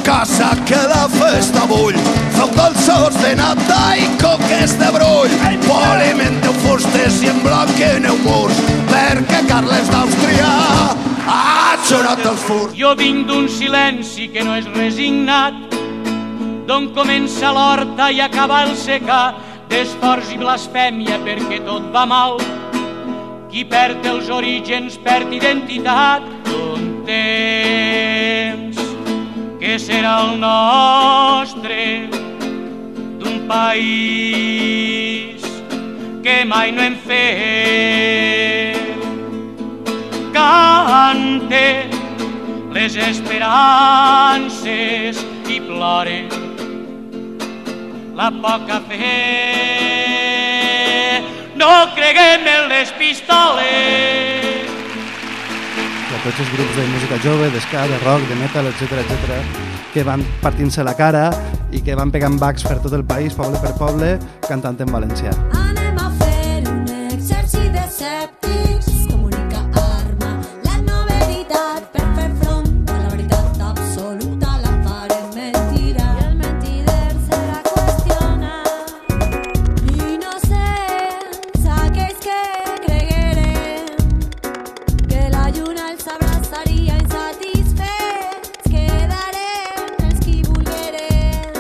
casa que la festa bull, feu dolços de nata i coques de brull, polimenteu fustes i emblanqueneu murs, perquè Carles d'Àustria ha xurat els furs. Jo vinc d'un silenci que no és resignat, d'on comença l'horta i acaba el secà, d'esforç i blasfèmia perquè tot va mal. Qui perd els orígens perd identitat. D'un temps que serà el nostre, d'un país que mai no hem fet. Cante les esperances i plore la poca fe. No creguem en les pistoles. De tots els grups de música jove, d'esca, de rock, de metal, etc., que van partint-se la cara i que van pegant bacs per tot el país, poble per poble, cantant en valencià. Anem a fer un exèrcit d'escèptics, comunica arma la no veritat per fer front a la veritat absoluta, la farem mentira i el mentider serà qüestionat. Innocents aquells que cregueren que la lluna els abraçaria insatisfets, quedarem els qui volgueren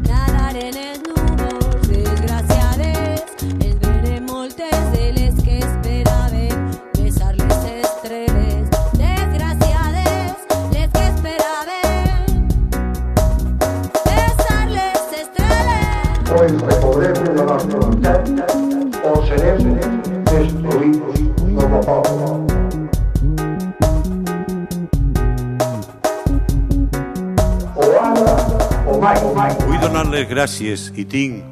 nadar en els núvols desgraciades. Els verem moltes de les que esperaven besar les estrelles desgraciades, les que esperaven besar les estrelles. O ens repobrem la nostra unitat o serem destruïts com a poble. O ara o mai. Vull donar les gràcies i tinc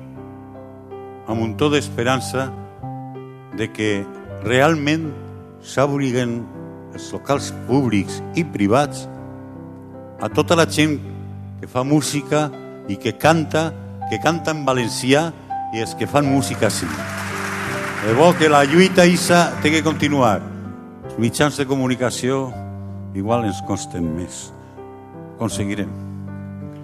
amb un to d'esperança de que realment s'obriguen els locals públics i privats a tota la gent que fa música i que canta en valencià i els que fan música així. De bo que la lluita isa té que continuar. Els mitjans de comunicació igual ens costen més. Aconseguirem.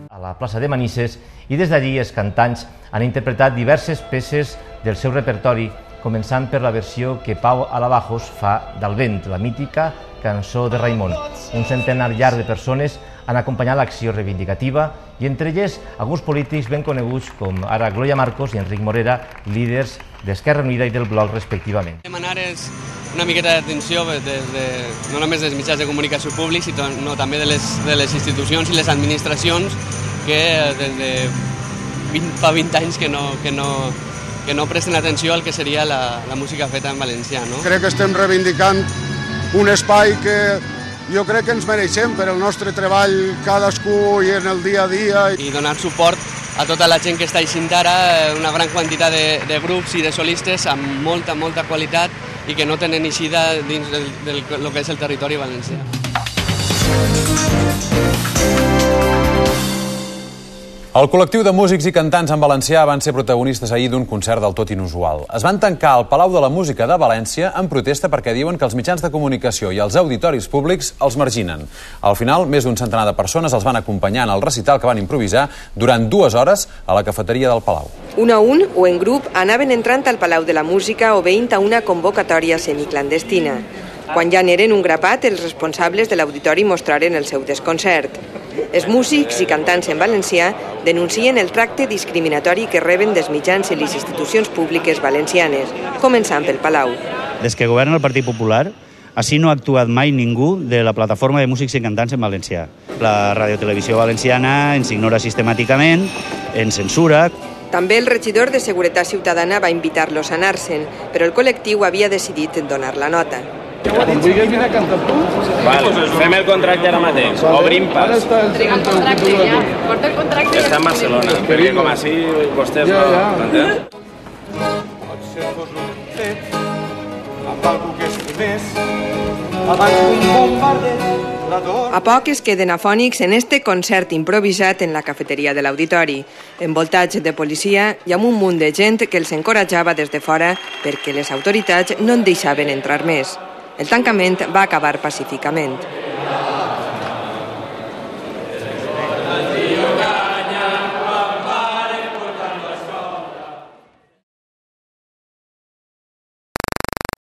A la plaça de Manises, i des d'allí els cantants han interpretat diverses peces del seu repertori, començant per la versió que Pau Alabajos fa del Vent, la mítica cançó de Raimon. Un centenar llarg de persones han acompanyat l'acció reivindicativa i entre elles alguns polítics ben coneguts com ara Gloria Marcos i Enric Morera, líders d'Esquerra Unida i del Bloc respectivament. Demanar és una miqueta d'atenció no només dels mitjans de comunicació públics, sinó també de les institucions i les administracions que des de fa 20 anys que no presten atenció al que seria la música feta en valencià. No? Crec que estem reivindicant un espai que jo crec que ens mereixem per el nostre treball cadascú i en el dia a dia. I donar suport a tota la gent que està així ara, una gran quantitat de grups i de solistes amb molta qualitat i que no tenen eixida dins del que és el territori valencià. El col·lectiu de músics i cantants en valencià van ser protagonistes ahir d'un concert del tot inusual. Es van tancar al Palau de la Música de València en protesta perquè diuen que els mitjans de comunicació i els auditoris públics els marginen. Al final, més d'un centenar de persones els van acompanyar en el recital que van improvisar durant 2 hores a la cafeteria del Palau. Un a un o en grup anaven entrant al Palau de la Música obeint a una convocatòria semiclandestina. Quan ja n'eren un grapat, els responsables de l'auditori mostraren el seu desconcert. Els músics i cantants en valencià denuncien el tracte discriminatori que reben dels mitjans i les institucions públiques valencianes, començant pel Palau. Des que governa el Partit Popular, així no ha actuat mai ningú de la plataforma de músics i cantants en valencià. La radiotelevisió valenciana ens ignora sistemàticament, ens censura. També el regidor de Seguretat Ciutadana va invitar-los a anar-se'n, però el col·lectiu havia decidit donar la nota. Quan vulguis vine a cantar tu. Fem el contracte ara mateix. Obrim pas. Triga el contracte ja. Porta el contracte. Està en Barcelona. Perquè com així vostès no... M'entens? Potser fos un fet amb algú que estimés abans d'un bombardeig. A poc es queden afònics en este concert improvisat en la cafeteria de l'auditori, envoltats de policia i amb un munt de gent que els encoratjava des de fora perquè les autoritats no en deixaven entrar més. El tancament va acabar pacíficament.